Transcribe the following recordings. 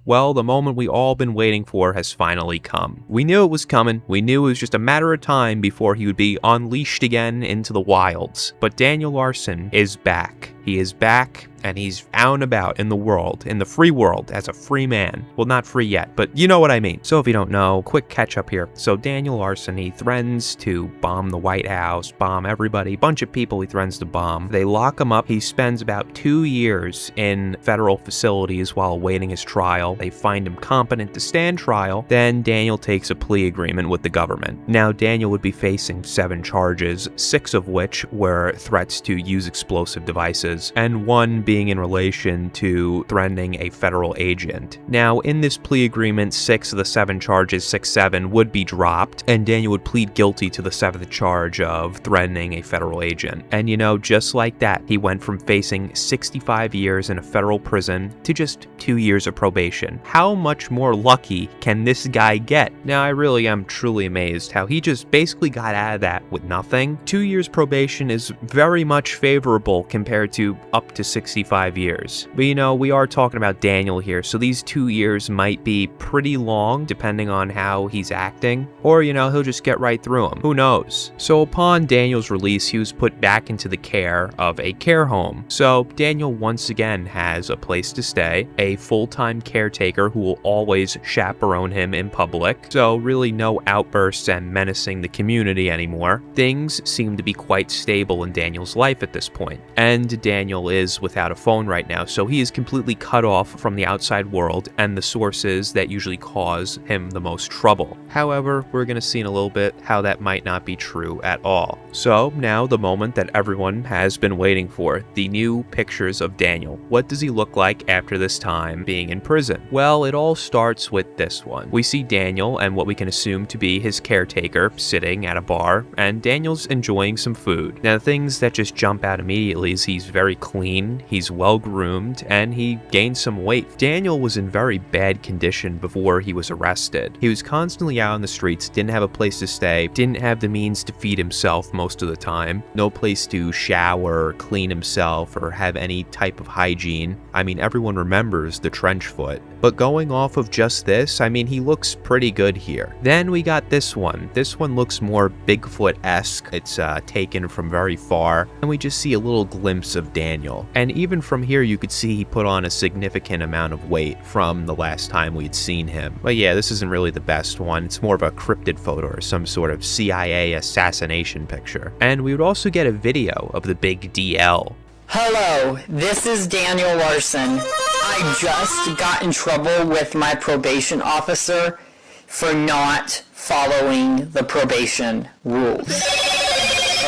Well, the moment we all been waiting for has finally come. We knew it was coming. We knew it was just a matter of time before he would be unleashed again into the wilds. But Daniel Larson is back. He is back, and he's out and about in the world, in the free world, as a free man. Well, not free yet, but you know what I mean. So if you don't know, quick catch up here. So Daniel Larson, he threatens to bomb the White House, bomb everybody, bunch of people he threatens to bomb. They lock him up. He spends about 2 years in federal facilities while awaiting his trial. They find him competent to stand trial. Then Daniel takes a plea agreement with the government. Now, Daniel would be facing 7 charges, 6 of which were threats to use explosive devices, and 1 being in relation to threatening a federal agent. Now, in this plea agreement, 6 of the 7 charges, 6-7, would be dropped, and Daniel would plead guilty to the 7th charge of threatening a federal agent. And you know, just like that, he went from facing 65 years in a federal prison to just 2 years of probation. How much more lucky can this guy get? Now, I really am truly amazed how he just basically got out of that with nothing. 2 years probation is very much favorable compared to up to 65 years. But you know, we are talking about Daniel here, so these 2 years might be pretty long depending on how he's acting, or you know, he'll just get right through them. Who knows? So upon Daniel's release, he was put back into the care of a care home. So Daniel once again has a place to stay, a full-time caretaker who will always chaperone him in public. So really no outbursts and menacing the community anymore. Things seem to be quite stable in Daniel's life at this point. And Daniel is without a phone right now, so he is completely cut off from the outside world and the sources that usually cause him the most trouble. However, we're going to see in a little bit how that might not be true at all. So now the moment that everyone has been waiting for, the new pictures of Daniel. What does he look like after this time being in prison? Well, it all starts with this one. We see Daniel and what we can assume to be his caretaker sitting at a bar, and Daniel's enjoying some food. Now, the things that just jump out immediately is he's very clean, he's well groomed, and he gained some weight. Daniel was in very bad condition before he was arrested. He was constantly out on the streets, didn't have a place to stay, didn't have the means to feed himself most of the time, no place to shower or clean himself or have any type of hygiene. I mean, everyone remembers the trench foot. But going off of just this, I mean, he looks pretty good here. Then we got this one. This one looks more Bigfoot-esque. It's taken from very far, and we just see a little glimpse of Daniel. And even from here, you could see he put on a significant amount of weight from the last time we'd seen him. But yeah, this isn't really the best one. It's more of a cryptid photo or some sort of CIA assassination picture. And we would also get a video of the big DL. Hello, this is Daniel Larson. I just got in trouble with my probation officer for not following the probation rules.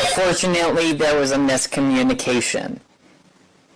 Unfortunately, there was a miscommunication.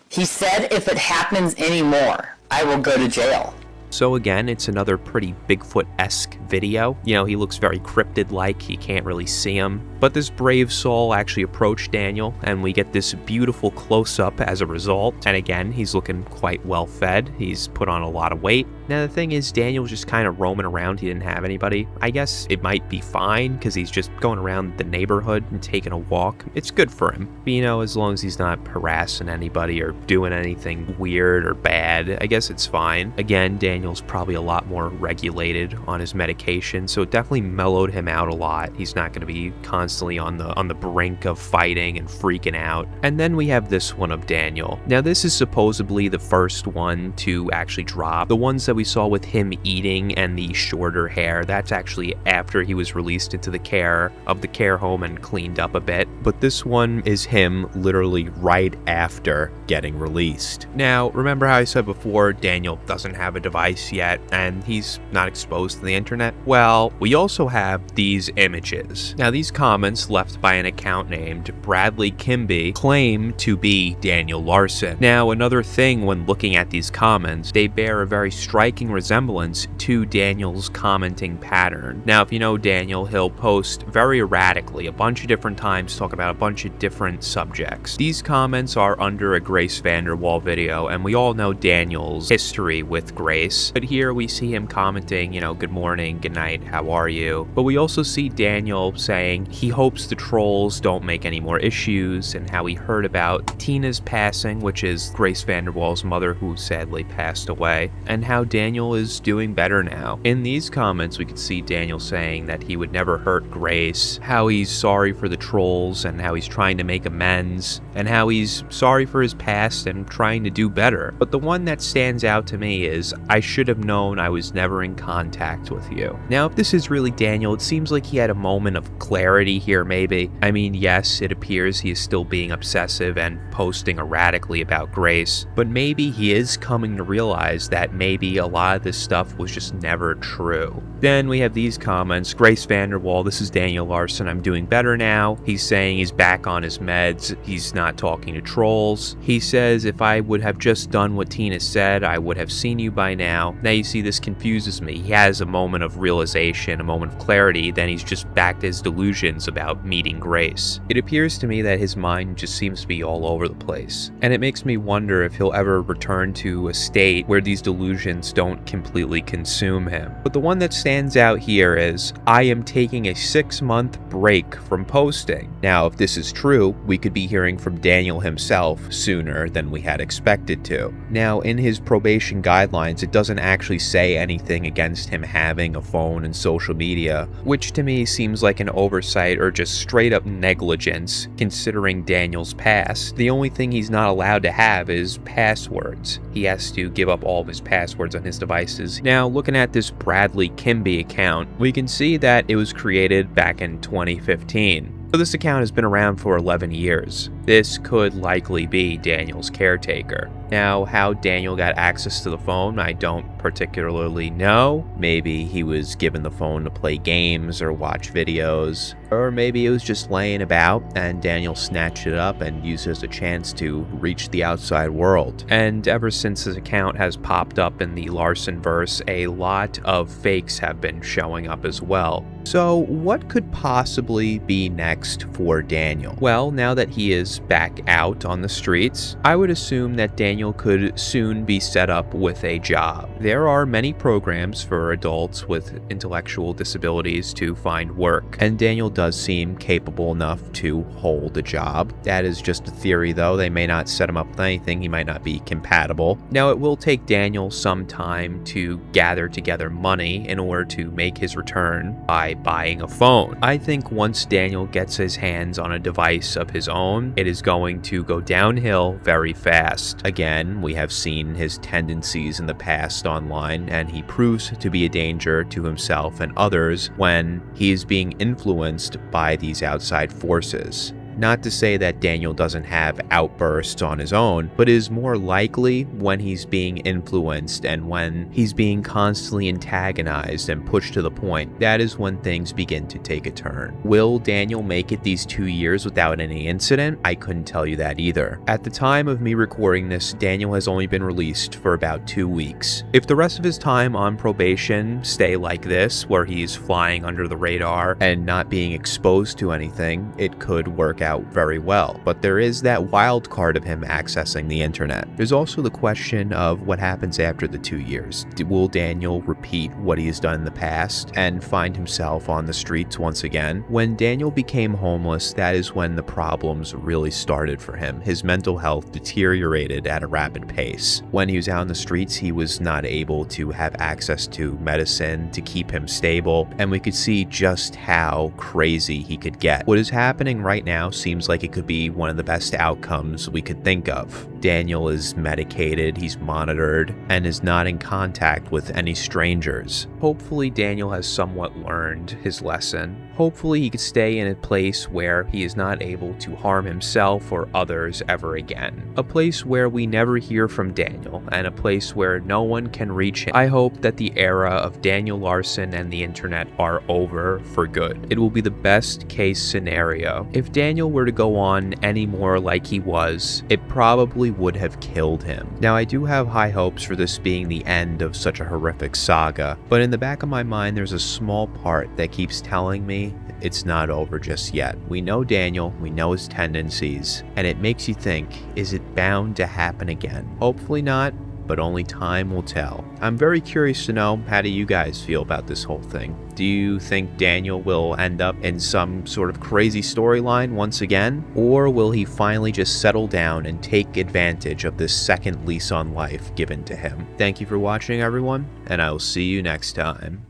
He said if it happens anymore, I will go to jail. So again, it's another pretty Bigfoot-esque video. You know, he looks very cryptid-like, you can't really see him. But this brave soul actually approached Daniel, and we get this beautiful close-up as a result. And again, he's looking quite well-fed. He's put on a lot of weight. Now, the thing is, Daniel's just kind of roaming around. He didn't have anybody. I guess it might be fine, because he's just going around the neighborhood and taking a walk. It's good for him. But, you know, as long as he's not harassing anybody or doing anything weird or bad, I guess it's fine. Again, Daniel's probably a lot more regulated on his medication, so it definitely mellowed him out a lot. He's not going to be constantly on the brink of fighting and freaking out. And then we have this one of Daniel. Now, this is supposedly the first one to actually drop. The ones that we saw with him eating and the shorter hair, that's actually after he was released into the care of the care home and cleaned up a bit. But this one is him literally right after getting released. Now, remember how I said before, Daniel doesn't have a device yet and he's not exposed to the internet? Well, we also have these images. Now, these comments left by an account named Bradley Kimby claim to be Daniel Larson. Now, another thing when looking at these comments, they bear a very striking resemblance to Daniel's commenting pattern. Now, if you know Daniel, he'll post very erratically a bunch of different times, talk about a bunch of different subjects. These comments are under a Grace Vanderwall video, and we all know Daniel's history with Grace. But here we see him commenting, you know, good morning, good night, how are you? But we also see Daniel saying he hopes the trolls don't make any more issues, and how he heard about Tina's passing, which is Grace Vanderwall's mother who sadly passed away, and how Daniel is doing better now. In these comments, we could see Daniel saying that he would never hurt Grace, how he's sorry for the trolls, and how he's trying to make amends, and how he's sorry for his past and trying to do better. But the one that stands out to me is, I should have known I was never in contact with you. Now, if this is really Daniel, it seems like he had a moment of clarity here, maybe. I mean, yes, it appears he is still being obsessive and posting erratically about Grace, but maybe he is coming to realize that maybe a lot of this stuff was just never true. Then we have these comments. Grace Vanderwall, this is Daniel Larson. I'm doing better now. He's saying he's back on his meds. He's not talking to trolls. He says, if I would have just done what Tina said, I would have seen you by now. Now you see, this confuses me. He has a moment of realization, a moment of clarity, then he's just back to his delusions about meeting Grace. It appears to me that his mind just seems to be all over the place, and it makes me wonder if he'll ever return to a state where these delusions don't completely consume him. But the one that stands out here is, I am taking a 6-month break from posting. Now, if this is true, we could be hearing from Daniel himself sooner than we had expected to. Now, in his probation guidelines, it doesn't actually say anything against him having a phone and social media, which to me seems like an oversight or just straight up negligence considering Daniel's past. The only thing he's not allowed to have is passwords. He has to give up all of his passwords on his devices. Now, looking at this Bradley Kimby account, we can see that it was created back in 2015. So this account has been around for 11 years. This could likely be Daniel's caretaker. Now, how Daniel got access to the phone, I don't particularly know. Maybe he was given the phone to play games or watch videos, or maybe it was just laying about and Daniel snatched it up and used it as a chance to reach the outside world. And ever since his account has popped up in the Larson verse, a lot of fakes have been showing up as well. So what could possibly be next for Daniel? Well, now that he is back out on the streets, I would assume that Daniel could soon be set up with a job. There are many programs for adults with intellectual disabilities to find work, and Daniel does seem capable enough to hold a job. That is just a theory though. They may not set him up with anything. He might not be compatible. Now, it will take Daniel some time to gather together money in order to make his return by buying a phone. I think once Daniel gets his hands on a device of his own, it is going to go downhill very fast. Again, we have seen his tendencies in the past online, and he proves to be a danger to himself and others when he is being influenced by these outside forces. Not to say that Daniel doesn't have outbursts on his own, but is more likely when he's being influenced and when he's being constantly antagonized and pushed to the point. That is when things begin to take a turn. Will Daniel make it these 2 years without any incident? I couldn't tell you that either. At the time of me recording this, Daniel has only been released for about 2 weeks. If the rest of his time on probation stay like this, where he's flying under the radar and not being exposed to anything, it could work out very well. But there is that wild card of him accessing the internet. There's also the question of what happens after the 2 years. Will Daniel repeat what he has done in the past and find himself on the streets once again? When Daniel became homeless, that is when the problems really started for him. His mental health deteriorated at a rapid pace. When he was out on the streets, he was not able to have access to medicine to keep him stable, and we could see just how crazy he could get. What is happening right now seems like it could be one of the best outcomes we could think of. Daniel is medicated, he's monitored, and is not in contact with any strangers. Hopefully Daniel has somewhat learned his lesson. Hopefully he could stay in a place where he is not able to harm himself or others ever again. A place where we never hear from Daniel, and a place where no one can reach him. I hope that the era of Daniel Larson and the internet are over for good. It will be the best case scenario. If Daniel were to go on any more like he was, it probably would have killed him. Now, I do have high hopes for this being the end of such a horrific saga, but in the back of my mind there's a small part that keeps telling me it's not over just yet. We know Daniel, we know his tendencies, and it makes you think, is it bound to happen again? Hopefully not, but only time will tell. I'm very curious to know, how do you guys feel about this whole thing? Do you think Daniel will end up in some sort of crazy storyline once again? Or will he finally just settle down and take advantage of this second lease on life given to him? Thank you for watching, everyone, and I will see you next time.